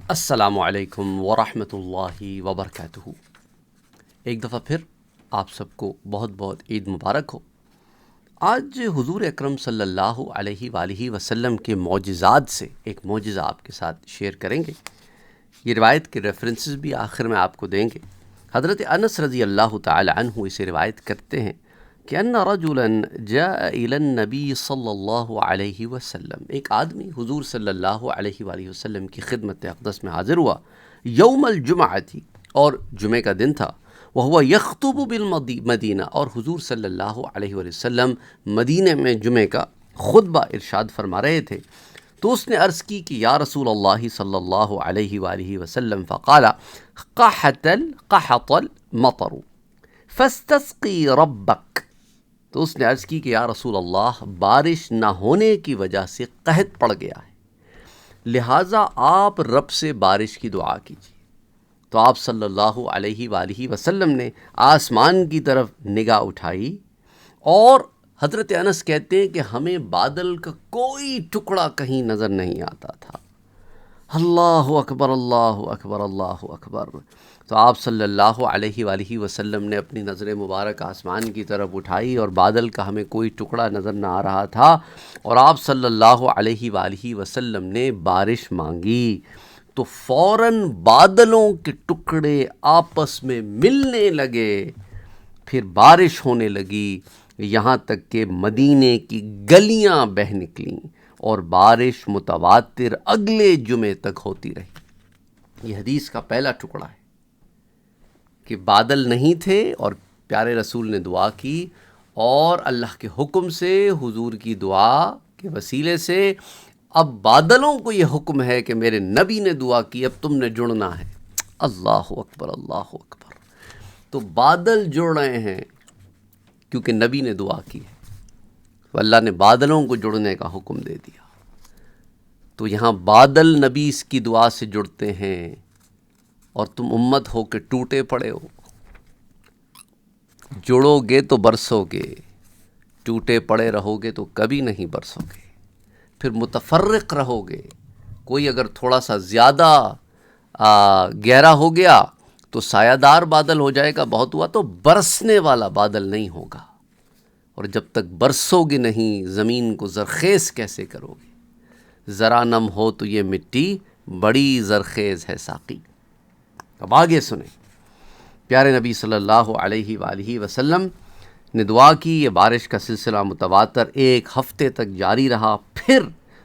السلام علیکم ورحمۃ اللہ وبرکاتہ۔ ایک دفعہ پھر آپ سب کو بہت بہت عید مبارک ہو۔ آج حضور اکرم صلی اللہ علیہ وآلہ وسلم کے معجزات سے ایک معجزہ آپ کے ساتھ شیئر کریں گے۔ یہ روایت کے ریفرنسز بھی آخر میں آپ کو دیں گے۔ حضرت انس رضی اللہ تعالی عنہ اسے روایت کرتے ہیں کہ ان رجلا جاء الى النبی صلی اللہ علیہ وسلم، ایک آدمی حضور صلی اللہ علیہ وآلہ وسلم کی خدمت اقدس میں حاضر ہوا، یوم الجمعہ تھی، اور جمعہ کا دن تھا، وہو یخطب بالمدینہ، اور حضور صلی اللہ علیہ وآلہ وسلم مدینہ میں جمعہ کا خطبہ ارشاد فرما رہے تھے۔ تو اس نے عرض کی کہ یا رسول اللہ صلی اللہ علیہ وآلہ وسلم، فقال قحط المطر فاستسقی ربک، تو اس نے عرض کی کہ یا رسول اللہ، بارش نہ ہونے کی وجہ سے قحط پڑ گیا ہے، لہٰذا آپ رب سے بارش کی دعا کیجیے۔ تو آپ صلی اللہ علیہ وآلہ وسلم نے آسمان کی طرف نگاہ اٹھائی، اور حضرت انس کہتے ہیں کہ ہمیں بادل کا کوئی ٹکڑا کہیں نظر نہیں آتا تھا۔ اللہ اکبر، اللہ اکبر، اللہ اکبر۔ تو آپ صلی اللہ علیہ وآلہ وسلم نے اپنی نظر مبارک آسمان کی طرف اٹھائی، اور بادل کا ہمیں کوئی ٹکڑا نظر نہ آ رہا تھا، اور آپ صلی اللہ علیہ وآلہ وسلم نے بارش مانگی، تو فوراً بادلوں کے ٹکڑے آپس میں ملنے لگے، پھر بارش ہونے لگی، یہاں تک کہ مدینے کی گلیاں بہہ نکلیں، اور بارش متواتر اگلے جمعے تک ہوتی رہی۔ یہ حدیث کا پہلا ٹکڑا ہے کہ بادل نہیں تھے، اور پیارے رسول نے دعا کی، اور اللہ کے حکم سے، حضور کی دعا کے وسیلے سے اب بادلوں کو یہ حکم ہے کہ میرے نبی نے دعا کی، اب تم نے جڑنا ہے۔ اللہ اکبر، اللہ اکبر۔ تو بادل جڑ رہے ہیں کیونکہ نبی نے دعا کی ہے، تو اللہ نے بادلوں کو جڑنے کا حکم دے دیا۔ تو یہاں بادل نبی اس کی دعا سے جڑتے ہیں، اور تم امت ہو کے ٹوٹے پڑے ہو۔ جڑو گے تو برسو گے، ٹوٹے پڑے رہو گے تو کبھی نہیں برسو گے۔ پھر متفرق رہو گے، کوئی اگر تھوڑا سا زیادہ گہرا ہو گیا تو سایہ دار بادل ہو جائے گا، بہت ہوا تو برسنے والا بادل نہیں ہوگا۔ اور جب تک برسو گے نہیں، زمین کو زرخیز کیسے کرو گے؟ ذرا نم ہو تو یہ مٹی بڑی زرخیز ہے ساقی۔ اب آگے سنیں، پیارے نبی صلی اللہ علیہ وآلہ وسلم نے دعا کی، یہ بارش کا سلسلہ متواتر ایک ہفتے تک جاری رہا۔ پھر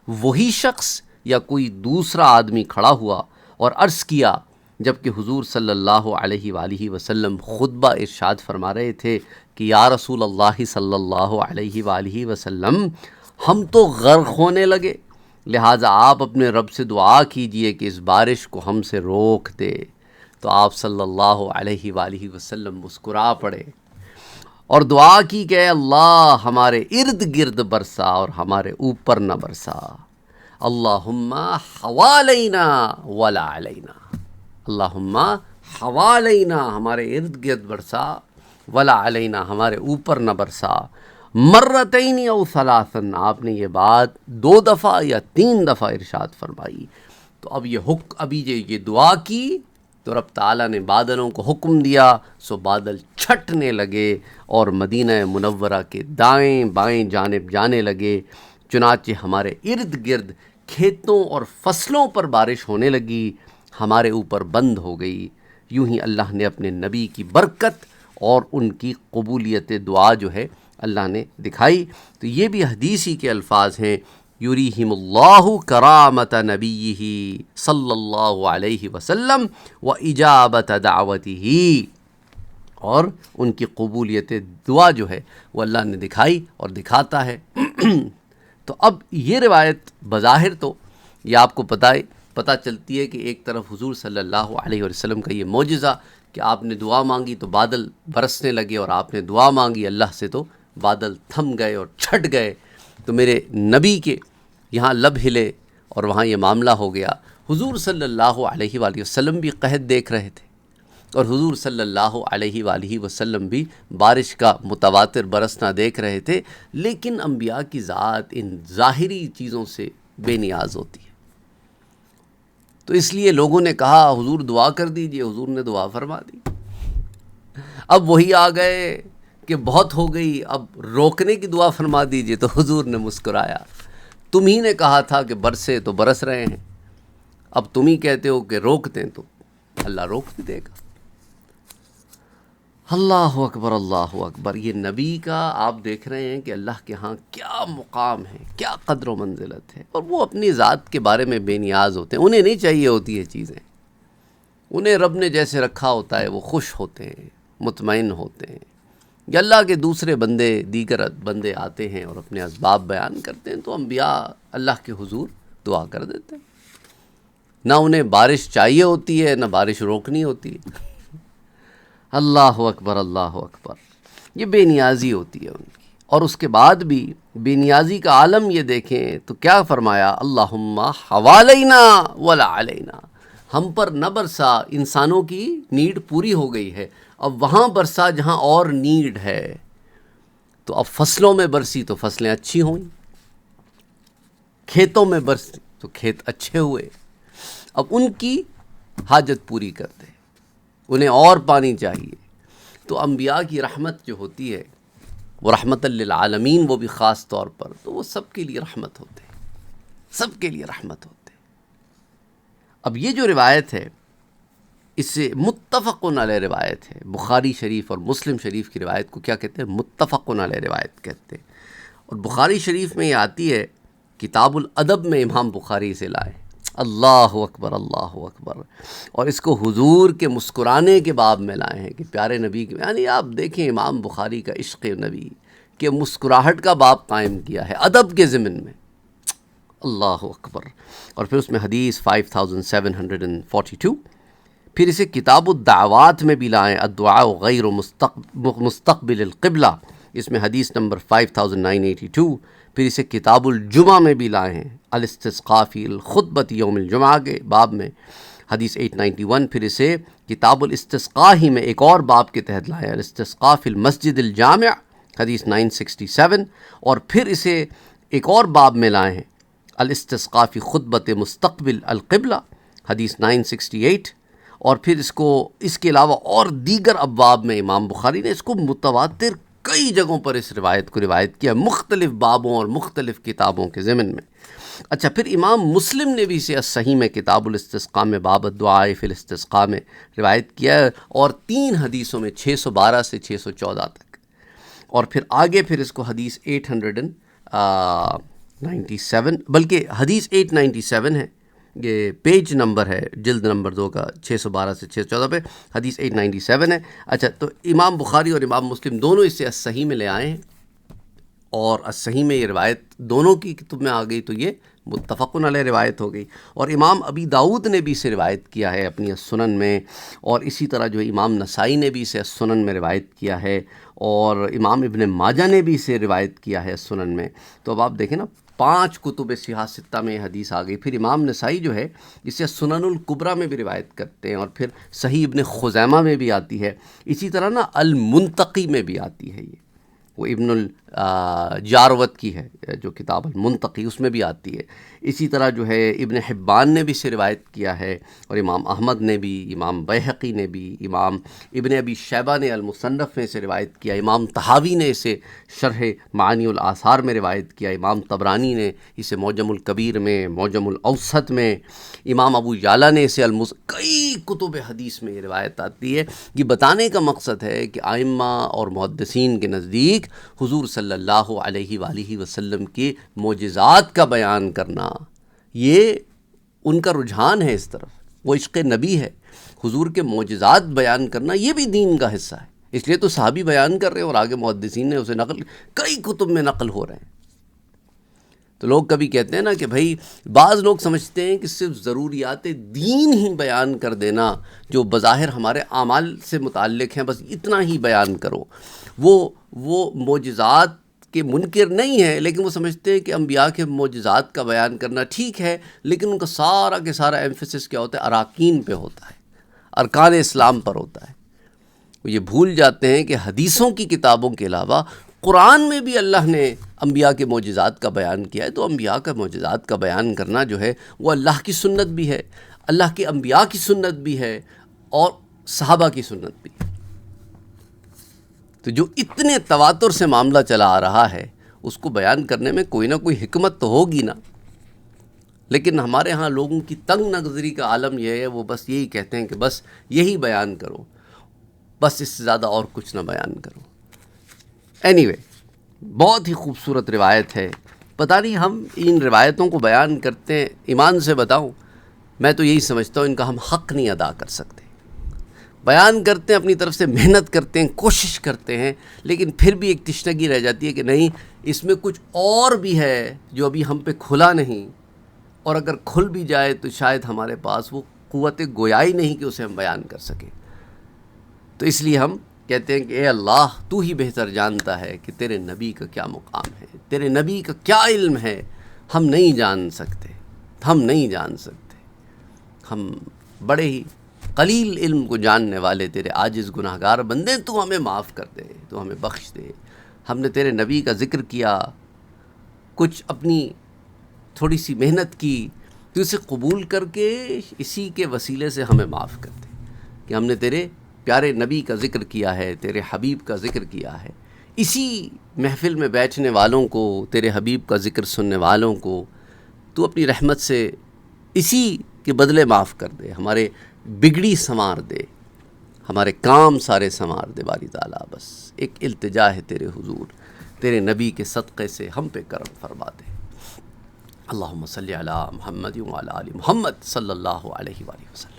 وہی شخص یا کوئی دوسرا آدمی کھڑا ہوا اور عرض کیا، جبکہ حضور صلی اللہ علیہ وآلہ وسلم خطبہ ارشاد فرما رہے تھے کہ یا رسول اللہ صلی اللہ علیہ وآلہ وسلم، ہم تو غرق ہونے لگے، لہٰذا آپ اپنے رب سے دعا کیجئے کہ اس بارش کو ہم سے روک دے۔ تو آپ صلی اللہ علیہ وآلہ وسلم مسکرا پڑے اور دعا کی کہ اے اللہ، ہمارے ارد گرد برسا اور ہمارے اوپر نہ برسا۔ اللہم حوالینا ولا علینا، اللہم حوالینا، ہمارے ارد گرد برسا، ولا علینا، ہمارے اوپر نہ برسا۔ مرتین او ثلاثن، آپ نے یہ بات 2 دفعہ یا 3 دفعہ ارشاد فرمائی۔ تو اب یہ دعا کی تو رب تعالیٰ نے بادلوں کو حکم دیا، سو بادل چھٹنے لگے اور مدینہ منورہ کے دائیں بائیں جانب جانے لگے، چنانچہ ہمارے ارد گرد کھیتوں اور فصلوں پر بارش ہونے لگی، ہمارے اوپر بند ہو گئی۔ یوں ہی اللہ نے اپنے نبی کی برکت اور ان کی قبولیت دعا جو ہے اللہ نے دکھائی۔ تو یہ بھی حدیثی کے الفاظ ہیں، یریہم اللہ کرامت نبیہ صلی اللہ علیہ وسلم و اجابت دعوتہ، اور ان کی قبولیت دعا جو ہے وہ اللہ نے دکھائی اور دکھاتا ہے۔ تو اب یہ روایت بظاہر تو یہ آپ کو پتہ چلتی ہے کہ ایک طرف حضور صلی اللہ علیہ وسلم کا یہ معجزہ کہ آپ نے دعا مانگی تو بادل برسنے لگے، اور آپ نے دعا مانگی اللہ سے تو بادل تھم گئے اور چھٹ گئے۔ تو میرے نبی کے یہاں لب ہلے اور وہاں یہ معاملہ ہو گیا۔ حضور صلی اللہ علیہ وآلہ وسلم بھی قحط دیکھ رہے تھے، اور حضور صلی اللہ علیہ وآلہ وسلم بھی بارش کا متواتر برسنا دیکھ رہے تھے، لیکن انبیاء کی ذات ان ظاہری چیزوں سے بے نیاز ہوتی ہے۔ تو اس لیے لوگوں نے کہا حضور دعا کر دیجئے، حضور نے دعا فرما دی۔ اب وہی آ گئے کہ بہت ہو گئی، اب روکنے کی دعا فرما دیجئے، تو حضور نے مسکرایا، تم ہی نے کہا تھا کہ برسے تو برس رہے ہیں، اب تم ہی کہتے ہو کہ روک دیں، تو اللہ روک بھی دے گا۔ اللہ اکبر، اللہ اکبر۔ یہ نبی کا آپ دیکھ رہے ہیں کہ اللہ کے ہاں کیا مقام ہے، کیا قدر و منزلت ہے، اور وہ اپنی ذات کے بارے میں بے نیاز ہوتے ہیں، انہیں نہیں چاہیے ہوتی ہے چیزیں، انہیں رب نے جیسے رکھا ہوتا ہے وہ خوش ہوتے ہیں، مطمئن ہوتے ہیں۔ یا اللہ کے دوسرے بندے، دیگر بندے آتے ہیں اور اپنے اسباب بیان کرتے ہیں، تو انبیاء اللہ کے حضور دعا کر دیتے ہیں، نہ انہیں بارش چاہیے ہوتی ہے، نہ بارش روکنی ہوتی ہے۔ اللہ اکبر، اللہ اکبر۔ یہ بے نیازی ہوتی ہے ان کی، اور اس کے بعد بھی بے نیازی کا عالم یہ دیکھیں تو کیا فرمایا، اللہم حوالینا ولا علینا، ہم پر نہ برسا، انسانوں کی نیڈ پوری ہو گئی ہے، اب وہاں برسا جہاں اور نیڈ ہے، تو اب فصلوں میں برسی تو فصلیں اچھی ہوئیں، کھیتوں میں برسی تو کھیت اچھے ہوئے، اب ان کی حاجت پوری کر دے، انہیں اور پانی چاہیے۔ تو انبیاء کی رحمت جو ہوتی ہے وہ رحمت للعالمین، وہ بھی خاص طور پر، تو وہ سب کے لیے رحمت ہوتے ہیں، سب کے لیے رحمت ہوتے ہیں۔ اب یہ جو روایت ہے اس سے متفقن علیہ روایت ہے، بخاری شریف اور مسلم شریف کی روایت کو کیا کہتے ہیں، متفقن علیہ روایت کہتے ہیں۔ اور بخاری شریف میں یہ آتی ہے، کتاب الادب میں امام بخاری سے لائے، اللہ اکبر، اللہ اکبر، اور اس کو حضور کے مسکرانے کے باب میں لائے ہیں کہ پیارے نبی کے، یعنی آپ دیکھیں امام بخاری کا عشق نبی کہ مسکراہٹ کا باب قائم کیا ہے ادب کے ضمن میں، اللہ اکبر۔ اور پھر اس میں حدیث 5742، پھر اسے کتاب الدعوات میں بھی لائیں، الدعاء غیر مستقبل القبلہ، اس میں حدیث نمبر 5982، پھر اسے کتاب الجمعہ میں بھی لائے ہیں، الاستسقاء فی الخطبۃ یوم الجمعہ کے باب میں حدیث 891، پھر اسے کتاب الاستسقاء ہی میں ایک اور باب کے تحت لائے، الاستسقاء فی المسجد الجامع حدیث 967، اور پھر اسے ایک اور باب میں لائے ہیں، الاستسقاء فی خطبۃ مستقبل القبلہ حدیث 968، اور پھر اس کے علاوہ اور دیگر ابواب میں امام بخاری نے اس کو متواتر کئی جگہوں پر اس روایت کو روایت کیا، مختلف بابوں اور مختلف کتابوں کے ضمن میں۔ اچھا، پھر امام مسلم نے بھی اسے الصحیح میں کتاب الاستسقاء میں باب الدعاء فی الاستسقاء میں روایت کیا ہے، اور 3 حدیثوں میں 612 سے 614 تک، اور پھر آگے پھر اس کو حدیث 897 بلکہ حدیث 897 ہے، یہ پیج نمبر ہے جلد نمبر 2 کا 612 سے 614 پہ حدیث 897 ہے۔ اچھا، تو امام بخاری اور امام مسلم دونوں اس سے الصحیح میں لے آئے ہیں، اور الصحیح میں یہ روایت دونوں کی کتب میں آ گئی تو یہ متفقن علیہ روایت ہو گئی، اور امام ابی داؤد نے بھی اسے روایت کیا ہے اپنی السنن میں، اور اسی طرح جو امام نسائی نے بھی اسے السنن میں روایت کیا ہے، اور امام ابن ماجہ نے بھی اسے روایت کیا ہے السنن میں۔ تو اب آپ دیکھیں نا، 5 کتب صحاح ستہ میں یہ حدیث آ گئی۔ پھر امام نسائی جو ہے اسے سنن الکبریٰ میں بھی روایت کرتے ہیں، اور پھر صحیح ابن خزیمہ میں بھی آتی ہے، اسی طرح نا المنتقی میں بھی آتی ہے، یہ وہ ابن الجاروت کی ہے جو کتاب المنتقی، اس میں بھی آتی ہے۔ اسی طرح جو ہے ابن حبان نے بھی اسے روایت کیا ہے، اور امام احمد نے بھی، امام بیہقی نے بھی، امام ابن ابی شیبہ نے المصنف میں اسے روایت کیا، امام طحاوی نے اسے شرح معانی الآثار میں روایت کیا، امام طبرانی نے اسے معجم الکبیر میں، معجم الاوسط میں، امام ابو یعلا نے اسے کئی کتب حدیث میں یہ روایت آتی ہے۔ یہ بتانے کا مقصد ہے کہ ائمہ اور محدثین کے نزدیک حضور صلی اللہ علیہ وآلہ وسلم کے معجزات کا بیان کرنا، یہ ان کا رجحان ہے اس طرف، وہ عشق نبی ہے، حضور کے معجزات بیان کرنا یہ بھی دین کا حصہ ہے، اس لیے تو صحابی بیان کر رہے ہیں اور آگے محدثین نے اسے نقل، کئی کتب میں نقل ہو رہے ہیں۔ تو لوگ کبھی کہتے ہیں نا کہ بھائی بعض لوگ سمجھتے ہیں کہ صرف ضروریات دین ہی بیان کر دینا جو بظاہر ہمارے اعمال سے متعلق ہیں، بس اتنا ہی بیان کرو، وہ معجزات کے منکر نہیں ہے، لیکن وہ سمجھتے ہیں کہ انبیاء کے معجزات کا بیان کرنا ٹھیک ہے، لیکن ان کا سارا کے سارا ایمفیسس کیا ہوتا ہے، اراکین پہ ہوتا ہے، ارکان اسلام پر ہوتا ہے۔ وہ یہ بھول جاتے ہیں کہ حدیثوں کی کتابوں کے علاوہ قرآن میں بھی اللہ نے انبیاء کے معجزات کا بیان کیا ہے، تو انبیاء کا معجزات کا بیان کرنا جو ہے وہ اللہ کی سنت بھی ہے۔ اللہ کے انبیاء کی سنت بھی ہے اور صحابہ کی سنت بھی ہے۔ تو جو اتنے تواتر سے معاملہ چلا آ رہا ہے اس کو بیان کرنے میں کوئی نہ کوئی حکمت تو ہوگی نا، لیکن ہمارے ہاں لوگوں کی تنگ نظری کا عالم یہ ہے، وہ بس یہی کہتے ہیں کہ بس یہی بیان کرو، بس اس سے زیادہ اور کچھ نہ بیان کرو۔ اینی وے، بہت ہی خوبصورت روایت ہے۔ پتہ نہیں ہم ان روایتوں کو بیان کرتے ہیں، ایمان سے بتاؤں میں تو یہی سمجھتا ہوں ان کا ہم حق نہیں ادا کر سکتے۔ بیان کرتے ہیں، اپنی طرف سے محنت کرتے ہیں، کوشش کرتے ہیں، لیکن پھر بھی ایک تشنگی رہ جاتی ہے کہ نہیں، اس میں کچھ اور بھی ہے جو ابھی ہم پہ کھلا نہیں، اور اگر کھل بھی جائے تو شاید ہمارے پاس وہ قوت گویائی نہیں کہ اسے ہم بیان کر سکیں۔ تو اس لیے ہم کہتے ہیں کہ اے اللہ، تو ہی بہتر جانتا ہے کہ تیرے نبی کا کیا مقام ہے، تیرے نبی کا کیا علم ہے، ہم نہیں جان سکتے، ہم نہیں جان سکتے، ہم بڑے ہی قلیل علم کو جاننے والے تیرے عاجز گناہگار بندے، تو ہمیں معاف کر دے، تو ہمیں بخش دے۔ ہم نے تیرے نبی کا ذکر کیا، کچھ اپنی تھوڑی سی محنت کی، تو اسے قبول کر کے اسی کے وسیلے سے ہمیں معاف کر دے کہ ہم نے تیرے پیارے نبی کا ذکر کیا ہے، تیرے حبیب کا ذکر کیا ہے۔ اسی محفل میں بیٹھنے والوں کو، تیرے حبیب کا ذکر سننے والوں کو تو اپنی رحمت سے اسی کے بدلے معاف کر دے، ہمارے بگڑی سنوار دے، ہمارے کام سارے سنوار دے باری تعالیٰ۔ بس ایک التجا ہے تیرے حضور، تیرے نبی کے صدقے سے ہم پہ کرم فرما دے۔ اللہم صلی علی محمد وعلی آل محمد صلی اللہ علیہ وآلہ وسلم۔